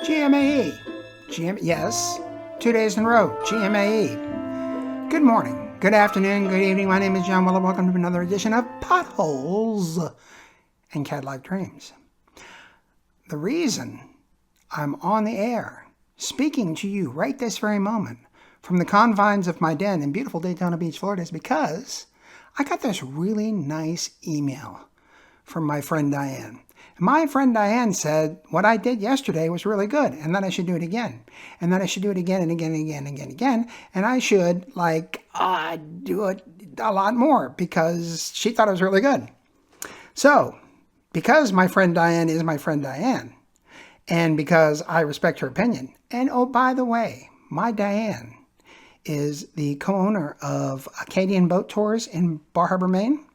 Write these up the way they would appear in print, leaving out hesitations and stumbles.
GMAE. Yes, 2 days in a row. GMAE. Good morning, good afternoon, good evening. My name is John Willow. Welcome to another edition of Potholes and Cadillac Dreams. The reason I'm on the air, speaking to you right this very moment, from the confines of my den in beautiful Daytona Beach, Florida, is because I got this really nice email from my friend Diane. My friend Diane said what I did yesterday was really good, and that I should do it again, and that I should do it again and again and again and again, and I should do it a lot more because she thought it was really good. So, because my friend Diane is my friend Diane, and because I respect her opinion, and oh, by the way, my Diane is the co-owner of Acadian Boat Tours in Bar Harbor, Maine.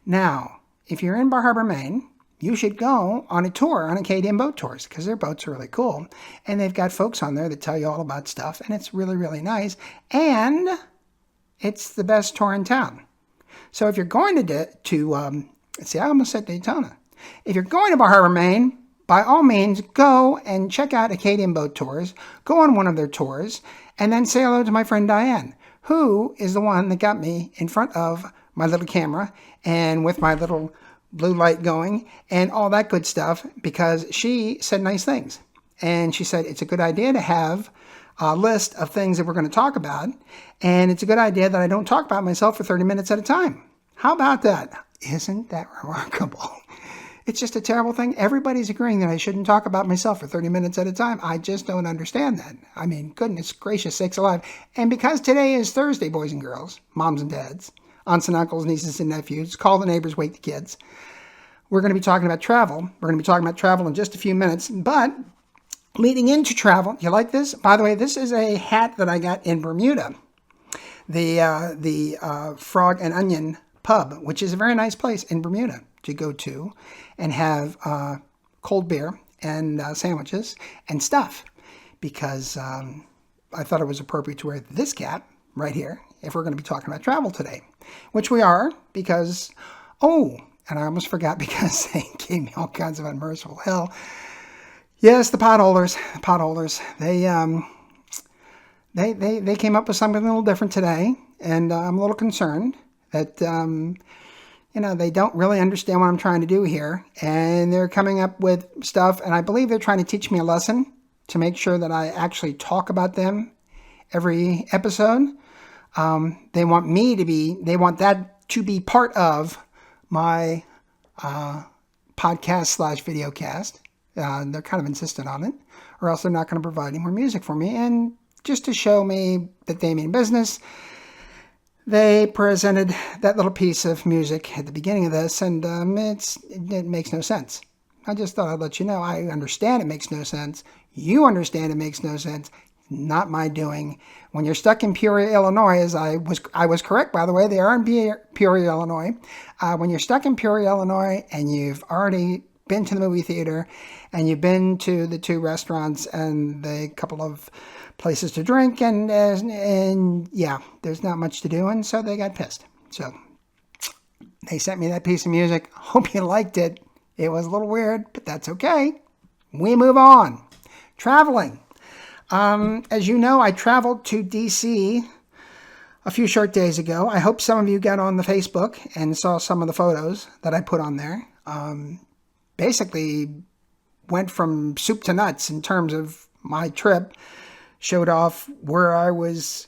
Now, if you're in Bar Harbor, Maine, you should go on a tour on Acadian Boat Tours because their boats are really cool. And they've got folks on there that tell you all about stuff. And it's really, really nice. And it's the best tour in town. So if you're going I almost said Daytona. If you're going to Bar Harbor, Maine, by all means, go and check out Acadian Boat Tours. Go on one of their tours. And then say hello to my friend Diane, who is the one that got me in front of my little camera and with my little blue light going and all that good stuff, because she said nice things. And she said it's a good idea to have a list of things that we're going to talk about. And it's a good idea that I don't talk about myself for 30 minutes at a time. How about that? Isn't that remarkable? It's just a terrible thing. Everybody's agreeing that I shouldn't talk about myself for 30 minutes at a time. I just don't understand that. I mean, goodness gracious sakes alive. And because today is Thursday, boys and girls, moms and dads, aunts and uncles, nieces and nephews, call the neighbors, wake the kids. We're going to be talking about travel. We're going to be talking about travel in just a few minutes. But leading into travel, you like this? By the way, this is a hat that I got in Bermuda. The Frog and Onion Pub, which is a very nice place in Bermuda to go to and have cold beer and sandwiches and stuff. Because I thought it was appropriate to wear this cap right here if we're going to be talking about travel today. Which we are, because, and I almost forgot because they gave me all kinds of unmerciful hell. Yes, the potholders, they came up with something a little different today, and I'm a little concerned that, they don't really understand what I'm trying to do here, and they're coming up with stuff, and I believe they're trying to teach me a lesson to make sure that I actually talk about them every episode. They want that to be part of my podcast / video cast. They're kind of insistent on it, or else they're not going to provide any more music for me. And just to show me that they mean business, they presented that little piece of music at the beginning of this, and it makes no sense. I just thought I'd let you know. I understand it makes no sense. You understand it makes no sense. Not my doing. When you're stuck in Peoria, Illinois, as I was correct, by the way, they are in Peoria, Illinois. When you're stuck in Peoria, Illinois, and you've already been to the movie theater, and you've been to the 2 restaurants and the couple of places to drink, and yeah, there's not much to do, and so they got pissed. So they sent me that piece of music. Hope you liked it. It was a little weird, but that's okay. We move on. Traveling. As you know, I traveled to D.C. a few short days ago. I hope some of you got on the Facebook and saw some of the photos that I put on there. Basically went from soup to nuts in terms of my trip. Showed off where I was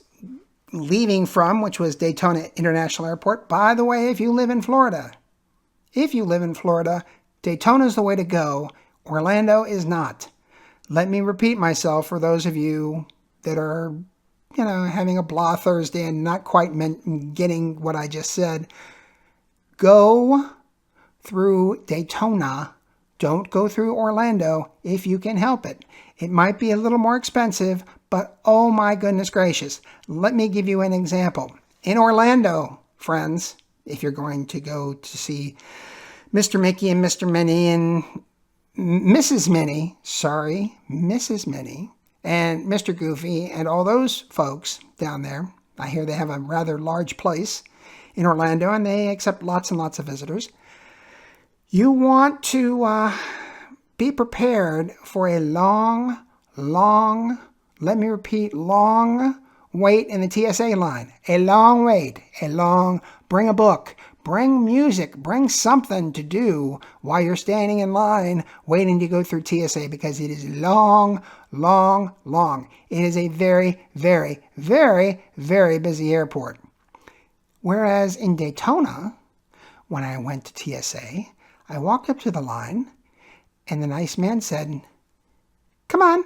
leaving from, which was Daytona International Airport. By the way, if you live in Florida, Daytona is the way to go. Orlando is not. Let me repeat myself for those of you that are, having a blah Thursday and not quite getting what I just said. Go through Daytona. Don't go through Orlando if you can help it. It might be a little more expensive, but oh my goodness gracious. Let me give you an example. In Orlando, friends, if you're going to go to see Mr. Mickey and Mr. Minnie and Mrs. Minnie, and Mr. Goofy and all those folks down there. I hear they have a rather large place in Orlando, and they accept lots and lots of visitors. You want to be prepared for a long, let me repeat, long wait in the TSA line. A long wait, bring a book, bring music, bring something to do while you're standing in line waiting to go through TSA, because it is long. It is a very, very busy airport. Whereas in Daytona, when I went to TSA, I walked up to the line and the nice man said, "Come on."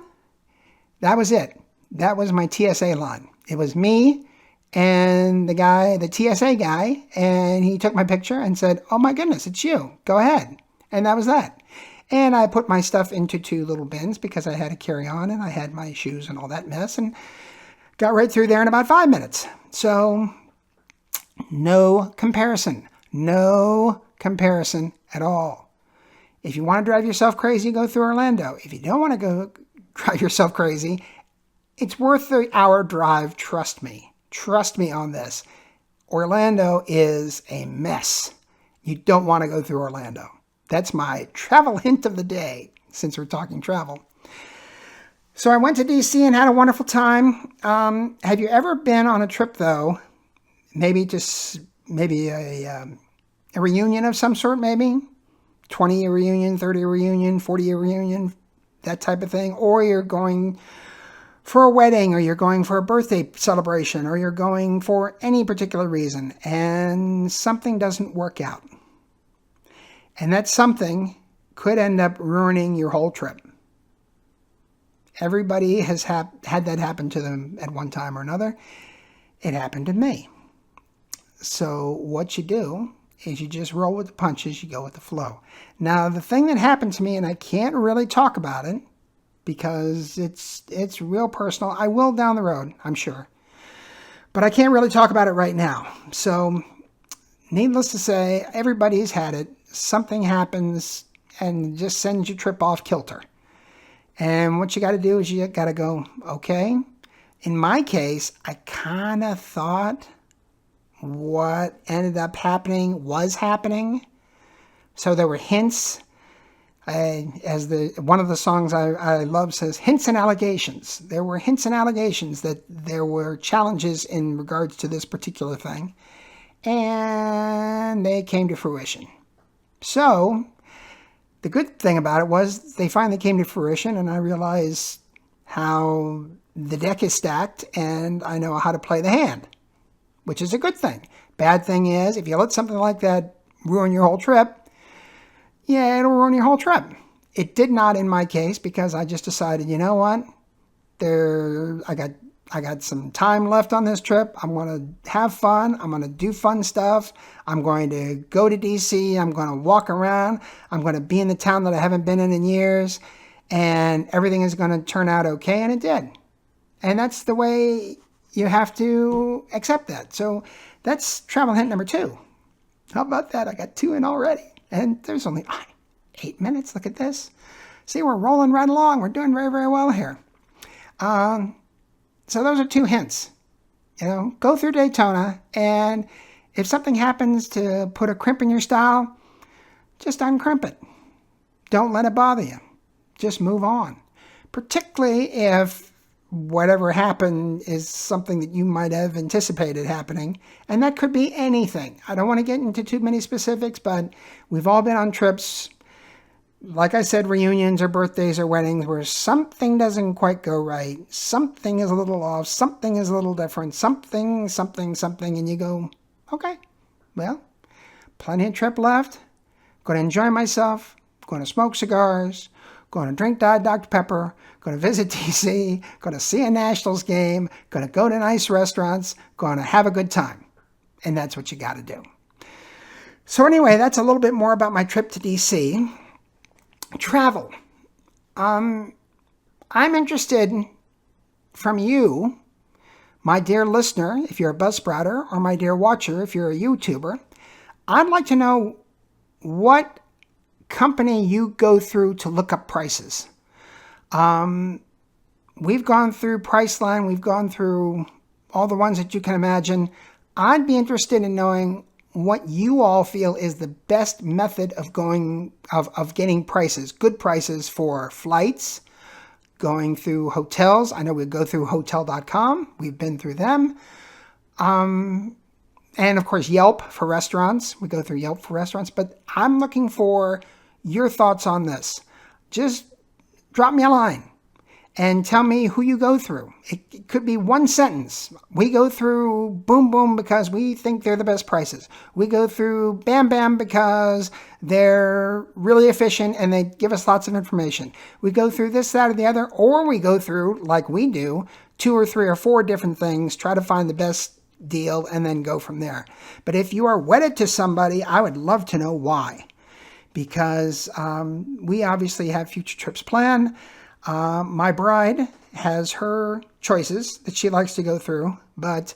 That was it. That was my TSA line. It was me and the TSA guy, and he took my picture and said, "Oh my goodness, it's you. Go ahead." And that was that. And I put my stuff into 2 little bins because I had to carry on, and I had my shoes and all that mess, and got right through there in about 5 minutes. So no comparison at all. If you want to drive yourself crazy, go through Orlando. If you don't want to go drive yourself crazy, it's worth the hour drive. Trust me on this. Orlando is a mess. You don't want to go through Orlando. That's my travel hint of the day, since we're talking travel. So I went to DC and had a wonderful time. Have you ever been on a trip, though? Maybe a reunion of some sort, maybe? 20-year reunion, 30-year reunion, 40-year reunion, that type of thing. Or you're going for a wedding, or you're going for a birthday celebration, or you're going for any particular reason, and something doesn't work out. And that something could end up ruining your whole trip. Everybody has had that happen to them at one time or another. It happened to me. So what you do is you just roll with the punches, you go with the flow. Now, the thing that happened to me, and I can't really talk about it because it's real personal. I will down the road, I'm sure. But I can't really talk about it right now. So, needless to say, everybody's had it. Something happens and just sends your trip off kilter. And what you got to do is you got to go, okay. In my case, I kind of thought what ended up happening was happening. So there were hints. As one of the songs I love says, hints and allegations. There were hints and allegations that there were challenges in regards to this particular thing. And they came to fruition. So the good thing about it was they finally came to fruition, and I realized how the deck is stacked, and I know how to play the hand, which is a good thing. Bad thing is, if you let something like that ruin your whole trip, yeah, it'll ruin your whole trip. It did not in my case, because I just decided, you know what? I got some time left on this trip. I'm going to have fun. I'm going to do fun stuff. I'm going to go to DC. I'm going to walk around. I'm going to be in the town that I haven't been in years. And everything is going to turn out okay. And it did. And that's the way you have to accept that. So that's travel hint number 2. How about that? I got 2 in already. And there's only 8 minutes. Look at this. See, we're rolling right along. We're doing very, very well here. So those are 2 hints. Go through Daytona, and if something happens to put a crimp in your style, just uncrimp it. Don't let it bother you. Just move on. Particularly if whatever happened is something that you might have anticipated happening, and that could be anything. I don't want to get into too many specifics, but we've all been on trips, like I said, reunions or birthdays or weddings, where something doesn't quite go right. Something is a little off. Something is a little different. Something, and you go, okay, well, plenty of trip left. Going to enjoy myself. Going to smoke cigars. Going to drink Diet Dr. Pepper. Going to visit DC. Going to see a Nationals game. Going to go to nice restaurants. Going to have a good time. And that's what you got to do. So anyway, that's a little bit more about my trip to DC. Travel. I'm interested from you, my dear listener, if you're a Buzzsprouter, or my dear watcher, if you're a YouTuber. I'd like to know what company you go through to look up prices. We've gone through Priceline. We've gone through all the ones that you can imagine. I'd be interested in knowing what you all feel is the best method of getting prices, good prices for flights, going through hotels. I know we go through hotel.com. We've been through them. And of course, Yelp for restaurants. We go through Yelp for restaurants. But I'm looking for your thoughts on this. Just drop me a line and tell me who you go through. It could be one sentence. We go through Boom Boom because we think they're the best prices. We go through Bam Bam because they're really efficient and they give us lots of information. We go through this, that, or the other, or we go through, like we do, 2 or 3 or 4 different things, try to find the best deal, and then go from there. But if you are wedded to somebody, I would love to know why. Because we obviously have future trips planned. My bride has her choices that she likes to go through, but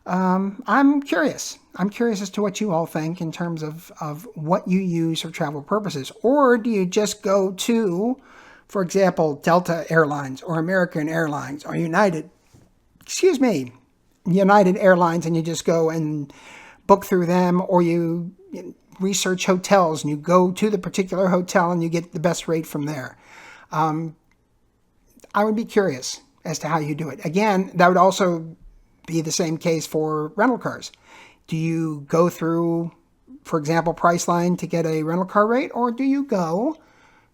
I'm curious. I'm curious as to what you all think in terms of what you use for travel purposes. Or do you just go to, for example, Delta Airlines or American Airlines or United Airlines, and you just go and book through them, or you research hotels and you go to the particular hotel and you get the best rate from there. I would be curious as to how you do it. Again, that would also be the same case for rental cars. Do you go through, for example, Priceline to get a rental car rate, or do you go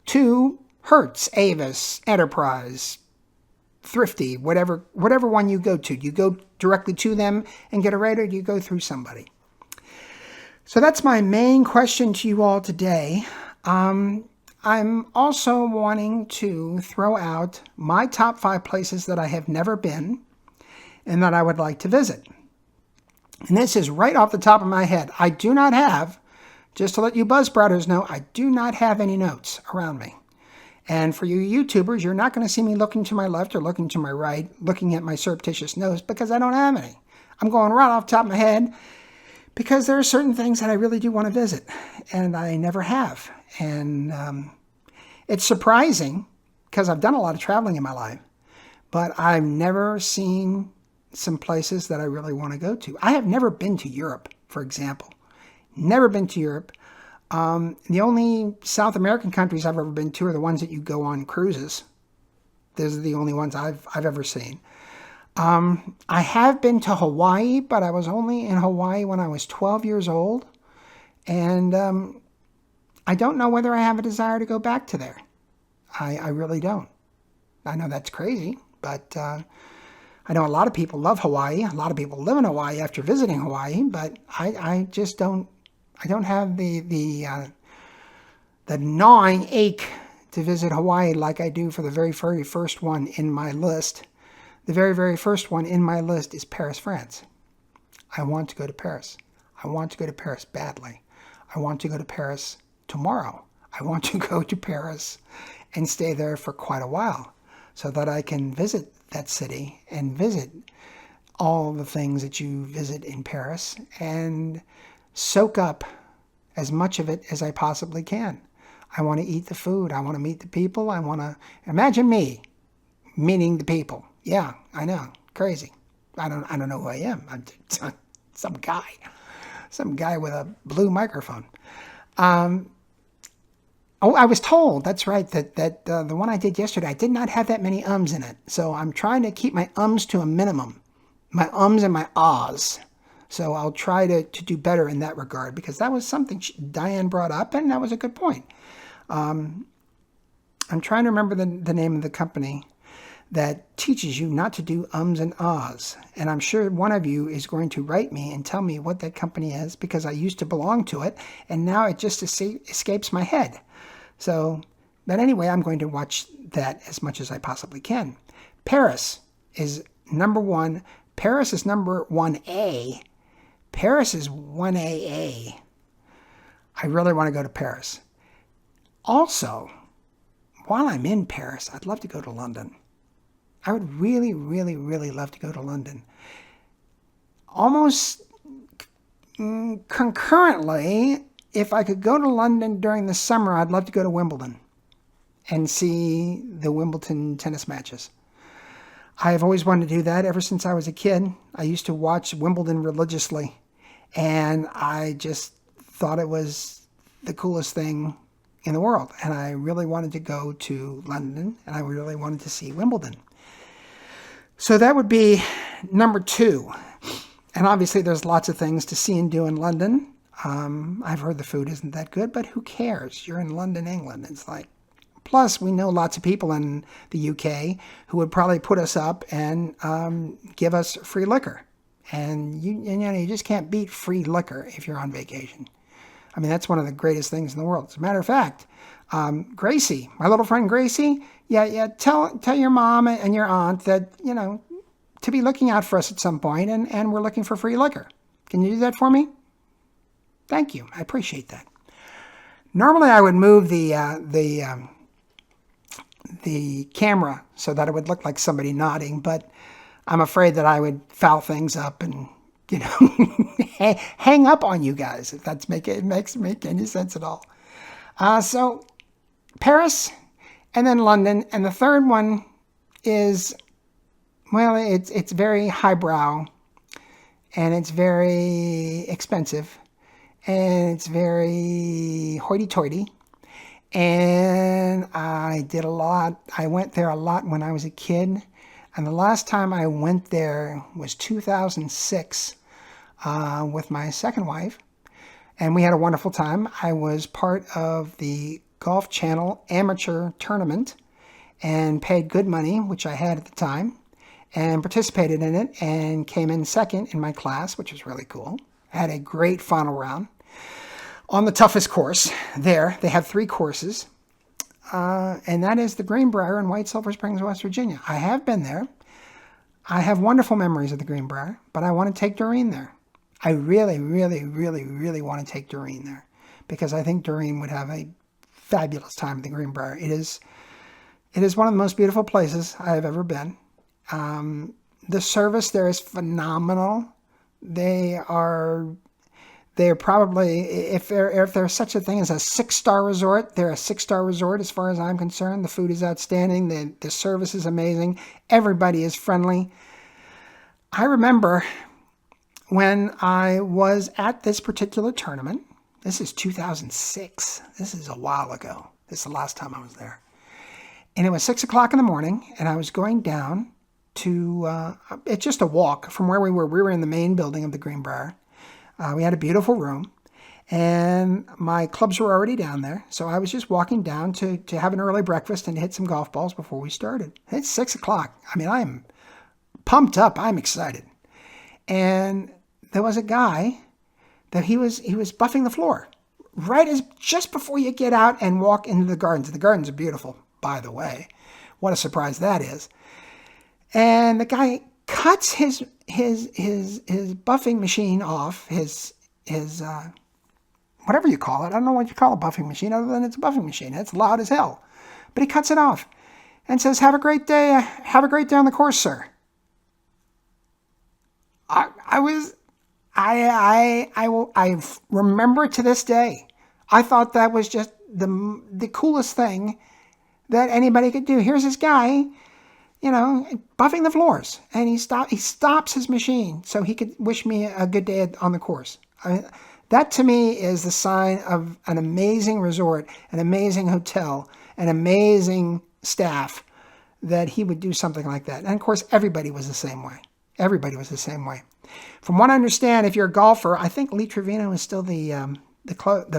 to Hertz, Avis, Enterprise, Thrifty, whatever one you go to? Do you go directly to them and get a rate, or do you go through somebody? So that's my main question to you all today. I'm also wanting to throw out my top 5 places that I have never been and that I would like to visit. And this is right off the top of my head. I do not have, just to let you buzzsprouters know, I do not have any notes around me. And for you YouTubers, you're not going to see me looking to my left or looking to my right, looking at my surreptitious notes, because I don't have any. I'm going right off the top of my head because there are certain things that I really do want to visit, and I never have. And it's surprising because I've done a lot of traveling in my life, but I've never seen some places that I really want to go to. I have never been to Europe, for example. Never been to Europe. The only South American countries I've ever been to are the ones that you go on cruises. Those are the only ones I've ever seen. I have been to Hawaii, but I was only in Hawaii when I was 12 years old. And I don't know whether I have a desire to go back to there. I really don't. I know that's crazy, but I know a lot of people love Hawaii. A lot of people live in Hawaii after visiting Hawaii, but I just don't. I don't have the gnawing ache to visit Hawaii like I do for the very, very first one in my list. The very, very first one in my list is Paris, France. I want to go to Paris. I want to go to Paris badly. I want to go to Paris tomorrow. I want to go to Paris and stay there for quite a while so that I can visit that city and visit all the things that you visit in Paris and soak up as much of it as I possibly can. I want to eat the food. I want to meet the people. I want to imagine me meeting the people. Yeah, I know, crazy. I don't know who I am. I'm some guy with a blue microphone. I was told, that's right, that the one I did yesterday, I did not have that many ums in it. So I'm trying to keep my ums to a minimum. My ums and my ahs. So I'll try to do better in that regard, because that was something Diane brought up, and that was a good point. I'm trying to remember the name of the company that teaches you not to do ums and ahs. And I'm sure one of you is going to write me and tell me what that company is, because I used to belong to it, and now it just escapes my head. So, but anyway, I'm going to watch that as much as I possibly can. Paris is number 1. Paris is number 1A. Paris is 1AA. I really want to go to Paris. Also, while I'm in Paris, I'd love to go to London. I would really, really, really love to go to London. Almost concurrently, if I could go to London during the summer, I'd love to go to Wimbledon and see the Wimbledon tennis matches. I've always wanted to do that ever since I was a kid. I used to watch Wimbledon religiously. And I just thought it was the coolest thing in the world. And I really wanted to go to London, and I really wanted to see Wimbledon. So that would be number 2. And obviously there's lots of things to see and do in London. I've heard the food isn't that good, but who cares? You're in London, England. It's like, plus we know lots of people in the UK who would probably put us up and give us free liquor. And you just can't beat free liquor if you're on vacation. I mean, that's one of the greatest things in the world. As a matter of fact, Gracie, my little friend Gracie, tell your mom and your aunt that, to be looking out for us at some point, and we're looking for free liquor. Can you do that for me? Thank you. I appreciate that. Normally, I would move the camera so that it would look like somebody nodding, but I'm afraid that I would foul things up and, hang up on you guys, if it makes any sense at all. So Paris, and then London, and the third one is, well, it's very highbrow, and it's very expensive, and it's very hoity-toity, and I went there a lot when I was a kid, and the last time I went there was 2006 with my second wife, and we had a wonderful time. I was part of the Golf Channel amateur tournament and paid good money, which I had at the time, and participated in it and came in second in my class, which was really cool. I had a great final round on the toughest course there. They have 3 courses, and that is the Greenbrier in White Silver Springs, West Virginia. I have been there. I have wonderful memories of the Greenbrier, but I want to take Doreen there. I really, really, really, really want to take Doreen there, because I think Doreen would have a fabulous time at the Greenbrier. It is one of the most beautiful places I have ever been. The service there is phenomenal. They're probably, if there's such a thing as a 6-star resort, they're a 6-star resort as far as I'm concerned. The food is outstanding. The service is amazing. Everybody is friendly. I remember when I was at this particular tournament. This is 2006. This is a while ago. This is the last time I was there. And it was 6 o'clock in the morning, and I was going down to, it's just a walk from where we were. We were in the main building of the Greenbrier. We had a beautiful room, and my clubs were already down there. So I was just walking down to have an early breakfast and hit some golf balls before we started. It's 6 o'clock. I mean, I'm pumped up. I'm excited. And there was a guy that he was buffing the floor just before you get out and walk into the gardens. The gardens are beautiful, by the way. What a surprise that is. And the guy cuts his buffing machine off, his whatever you call it. I don't know what you call a buffing machine other than it's a buffing machine. It's loud as hell. But he cuts it off and says, "Have a great day. Have a great day on the course, sir." I remember to this day. I thought that was just the coolest thing that anybody could do. Here's this guy, buffing the floors, and he stops his machine so he could wish me a good day on the course. That to me is the sign of an amazing resort, an amazing hotel, an amazing staff, that he would do something like that. And of course, everybody was the same way. Everybody was the same way. From what I understand, if you're a golfer, I think Lee Trevino is still the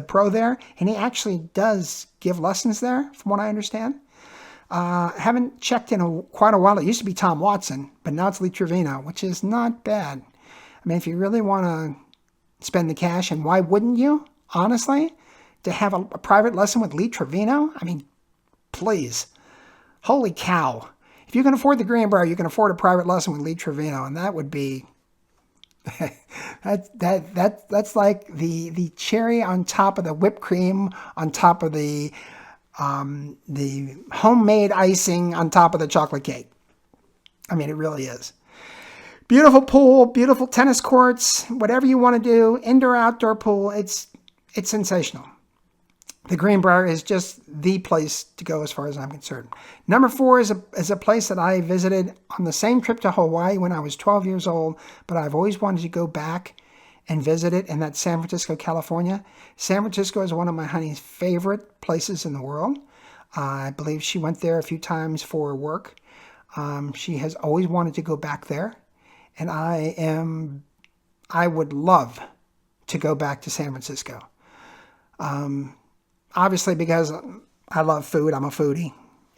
pro there, and he actually does give lessons there, from what I understand. Haven't checked in quite a while. It used to be Tom Watson, but now it's Lee Trevino, which is not bad. I mean, if you really want to spend the cash, and why wouldn't you, honestly, to have a private lesson with Lee Trevino? I mean, please. Holy cow. If you can afford the Greenbrier, you can afford a private lesson with Lee Trevino, and that would be that's like the cherry on top of the whipped cream, on top of the homemade icing on top of the chocolate cake. I mean, it really is. Beautiful pool, beautiful tennis courts, whatever you want to do, indoor, outdoor pool. It's sensational. The Greenbrier is just the place to go as far as I'm concerned. Number 4 is a place that I visited on the same trip to Hawaii when I was 12 years old, but I've always wanted to go back and visit it, and that's San Francisco, California. San Francisco is one of my honey's favorite places in the world. I believe she went there a few times for work. She has always wanted to go back there, and I would love to go back to San Francisco. Obviously, because I love food, I'm a foodie,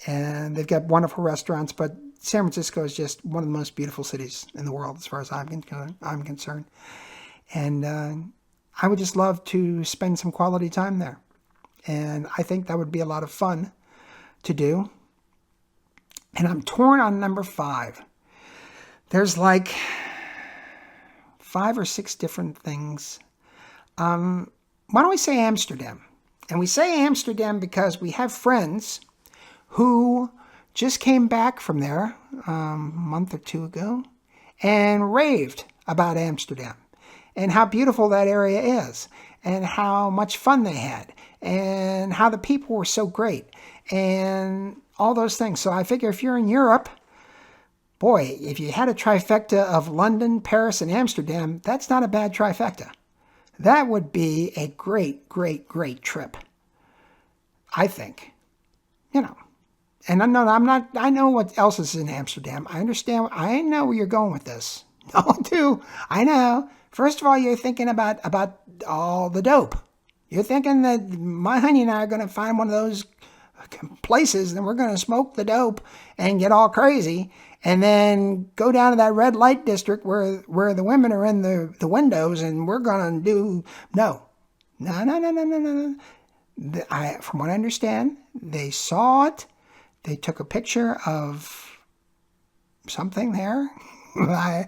and they've got wonderful restaurants, but San Francisco is just one of the most beautiful cities in the world as far as I'm concerned. And I would just love to spend some quality time there. And I think that would be a lot of fun to do. And I'm torn on number 5. There's like 5 or 6 different things. Why don't we say Amsterdam? And we say Amsterdam because we have friends who just came back from there a month or 2 ago and raved about Amsterdam and how beautiful that area is and how much fun they had and how the people were so great and all those things. So I figure if you're in Europe, boy, if you had a trifecta of London, Paris, and Amsterdam, that's not a bad trifecta. That would be a great, great, great trip, I think. And I know what else is in Amsterdam. I understand. I know where you're going with this. No, I do. I know. First of all, you're thinking about all the dope. You're thinking that my honey and I are going to find one of those places and we're going to smoke the dope and get all crazy and then go down to that red light district where the women are in the windows and we're going to do... No. From what I understand, they saw it. They took a picture of something there. I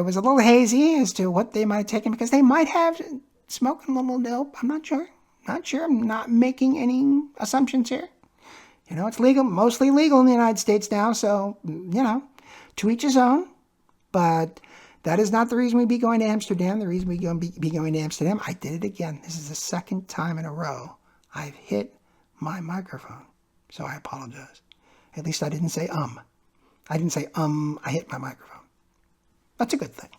was a little hazy as to what they might have taken because they might have smoking a little dope. I'm not sure. I'm not making any assumptions here. It's legal, mostly legal in the United States now, so, to each his own. But that is not the reason we'd be going to Amsterdam. The reason we'd be going to Amsterdam, I did it again. This is the second time in a row I've hit my microphone. So I apologize. At least I didn't say I didn't say I hit my microphone. That's a good thing.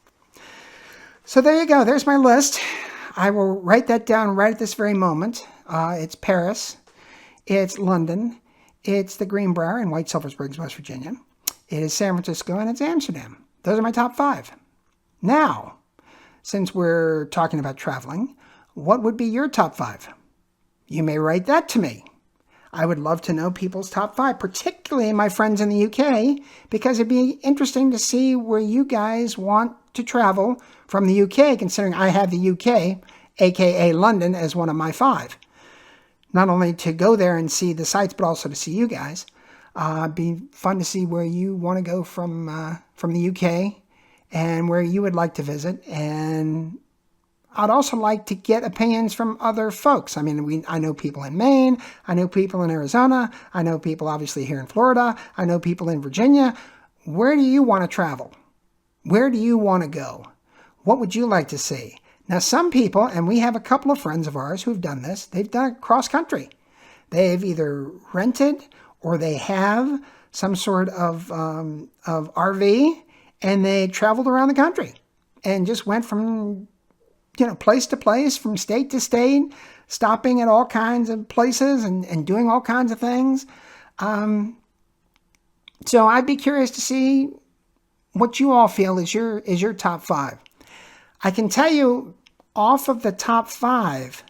So there you go. There's my list. I will write that down right at this very moment. It's Paris. It's London. It's the Greenbrier in White Silver Springs, West Virginia. It is San Francisco, and it's Amsterdam. Those are my top 5. Now, since we're talking about traveling, what would be your top 5? You may write that to me. I would love to know people's top 5, particularly my friends in the UK, because it'd be interesting to see where you guys want to travel from the UK, considering I have the UK, aka London, as one of my 5. Not only to go there and see the sights, but also to see you guys. It'd be fun to see where you want to go from the UK and where you would like to visit. And I'd also like to get opinions from other folks. I mean, I know people in Maine. I know people in Arizona. I know people obviously here in Florida. I know people in Virginia. Where do you want to travel? Where do you want to go? What would you like to see? Now, some people, and we have a couple of friends of ours who've done this, they've done it cross country. They've either rented or they have some sort of RV, and they traveled around the country and just went from place to place, from state to state, stopping at all kinds of places and doing all kinds of things. So I'd be curious to see what you all feel is your top 5. I can tell you, off of the top 5,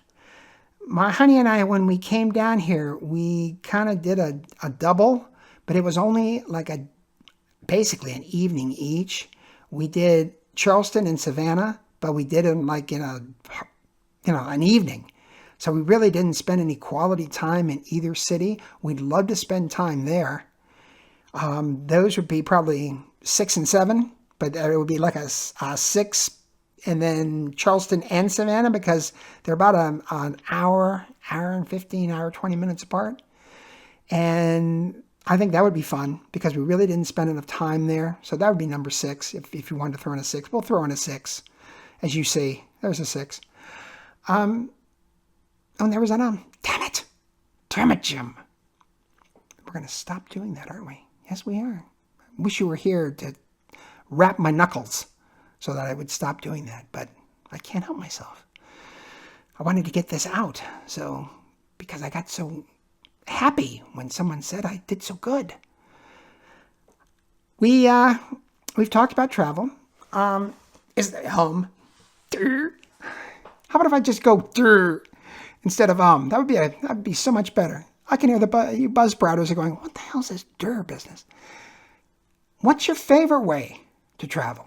my honey and I, when we came down here, we kind of did a double, but it was only like basically an evening each. We did Charleston and Savannah, but we did them like in an evening. So we really didn't spend any quality time in either city. We'd love to spend time there. Those would be probably 6 and 7, but it would be like a 6, and then Charleston and Savannah, because they're about an hour and 15, hour, 20 minutes apart. And I think that would be fun because we really didn't spend enough time there. So that would be number 6. If you wanted to throw in a 6, we'll throw in a 6. As you see, there's a 6. And there was an Damn it, Jim. We're going to stop doing that, aren't we? Yes, we are. Wish you were here to wrap my knuckles so that I would stop doing that. But I can't help myself. I wanted to get this out, so because I got so happy when someone said I did so good. We've talked about travel. Is home? How about if I just go instead of that'd be so much better. I can hear you buzz sprouters are going, what the hell is this business? What's your favorite way to travel?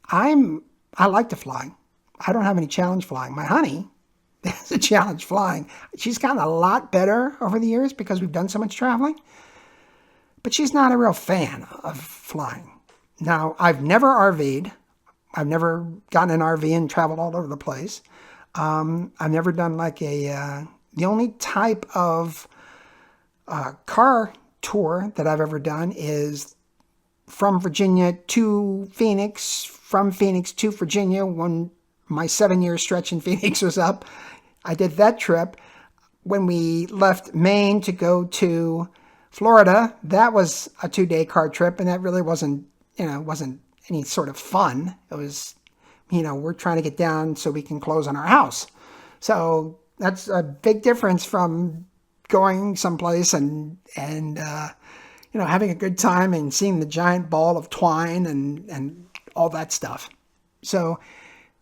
I like to fly. I don't have any challenge flying. My honey has a challenge flying. She's gotten a lot better over the years because we've done so much traveling. But she's not a real fan of flying. Now, I've never RV'd. I've never gotten an RV and traveled all over the place. I've never done like the only type of car tour that I've ever done is from Virginia to Phoenix, from Phoenix to Virginia when my 7-year stretch in Phoenix was up. I did that trip. When we left Maine to go to Florida, that was a 2-day car trip, and that really wasn't any sort of fun. It was, we're trying to get down so we can close on our house. So that's a big difference from going someplace and having a good time and seeing the giant ball of twine and all that stuff. So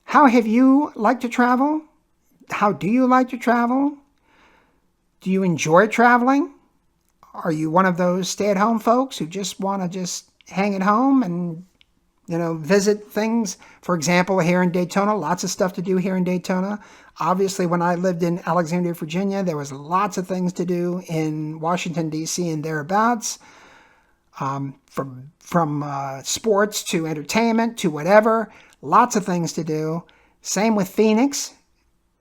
how have you liked to travel? How do you like to travel? Do you enjoy traveling? Are you one of those stay-at-home folks who just want to just hang at home and, visit things? For example, here in Daytona, lots of stuff to do here in Daytona. Obviously, when I lived in Alexandria, Virginia, there was lots of things to do in Washington, D.C. and thereabouts. From sports to entertainment to whatever, lots of things to do. Same with Phoenix.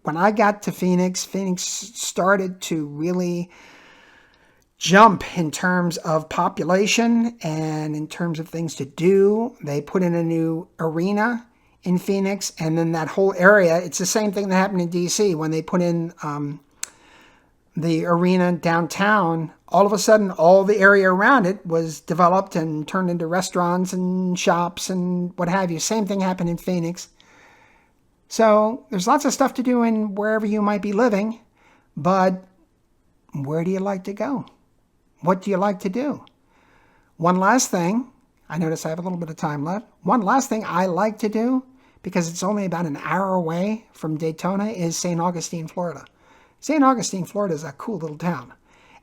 When I got to Phoenix started to really jump in terms of population and in terms of things to do. They put in a new arena in Phoenix, and then that whole area, it's the same thing that happened in DC when they put in the arena downtown. All of a sudden, all the area around it was developed and turned into restaurants and shops and what have you. Same thing happened in Phoenix. So there's lots of stuff to do in wherever you might be living, but where do you like to go? What do you like to do? One last thing, I notice I have a little bit of time left. One last thing I like to do, because it's only about an hour away from Daytona, is St. Augustine, Florida. St. Augustine, Florida is a cool little town.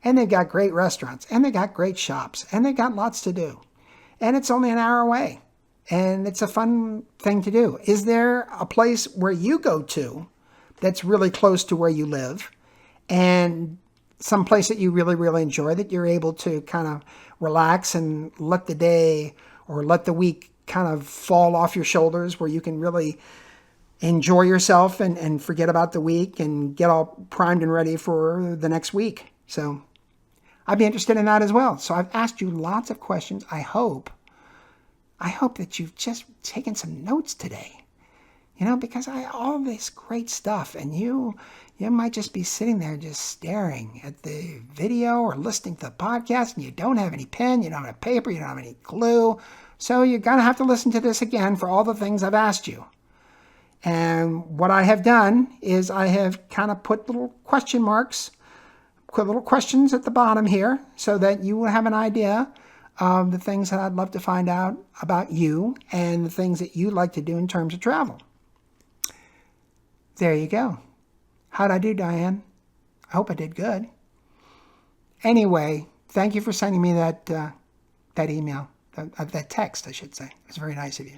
And they've got great restaurants, and they got great shops, and they got lots to do. And it's only an hour away. And it's a fun thing to do. Is there a place where you go to that's really close to where you live, and some place that you really, really enjoy, that you're able to kind of relax and let the day or let the week kind of fall off your shoulders, where you can really enjoy yourself and forget about the week and get all primed and ready for the next week? So I'd be interested in that as well. So I've asked you lots of questions. I hope that you've just taken some notes today, because all this great stuff, and you might just be sitting there just staring at the video or listening to the podcast, and you don't have any pen, you don't have paper, you don't have any glue. So you're going to have to listen to this again for all the things I've asked you. And what I have done is I have kind of put little question marks, put little questions at the bottom here so that you will have an idea of the things that I'd love to find out about you and the things that you like to do in terms of travel. There you go. How'd I do, Diane? I hope I did good. Anyway, thank you for sending me that email, that text, I should say. It was very nice of you.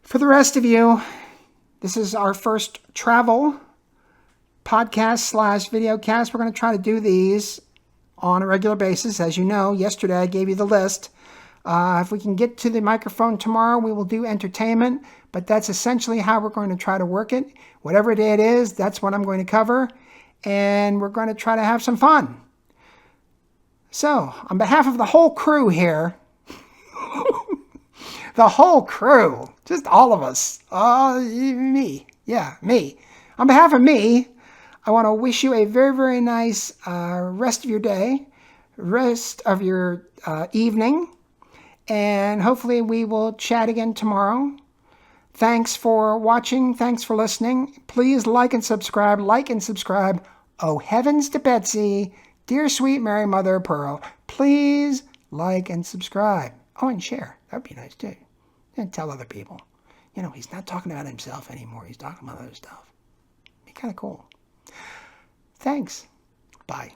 For the rest of you, this is our first travel podcast / video cast. We're going to try to do these on a regular basis. As you know, yesterday I gave you the list. If we can get to the microphone tomorrow, we will do entertainment, but that's essentially how we're going to try to work it. Whatever day it is, that's what I'm going to cover, and we're going to try to have some fun. So, on behalf of the whole crew here, the whole crew, just all of us, me. On behalf of me, I want to wish you a very, very nice rest of your day, rest of your evening, And hopefully we will chat again tomorrow. Thanks for watching. Thanks for listening. Please like and subscribe. Like and subscribe. Oh, heavens to Betsy. Dear sweet Mary Mother of Pearl. Please like and subscribe. Oh, and share. That would be nice too. And tell other people. You know, he's not talking about himself anymore. He's talking about other stuff. Be kind of cool. Thanks. Bye.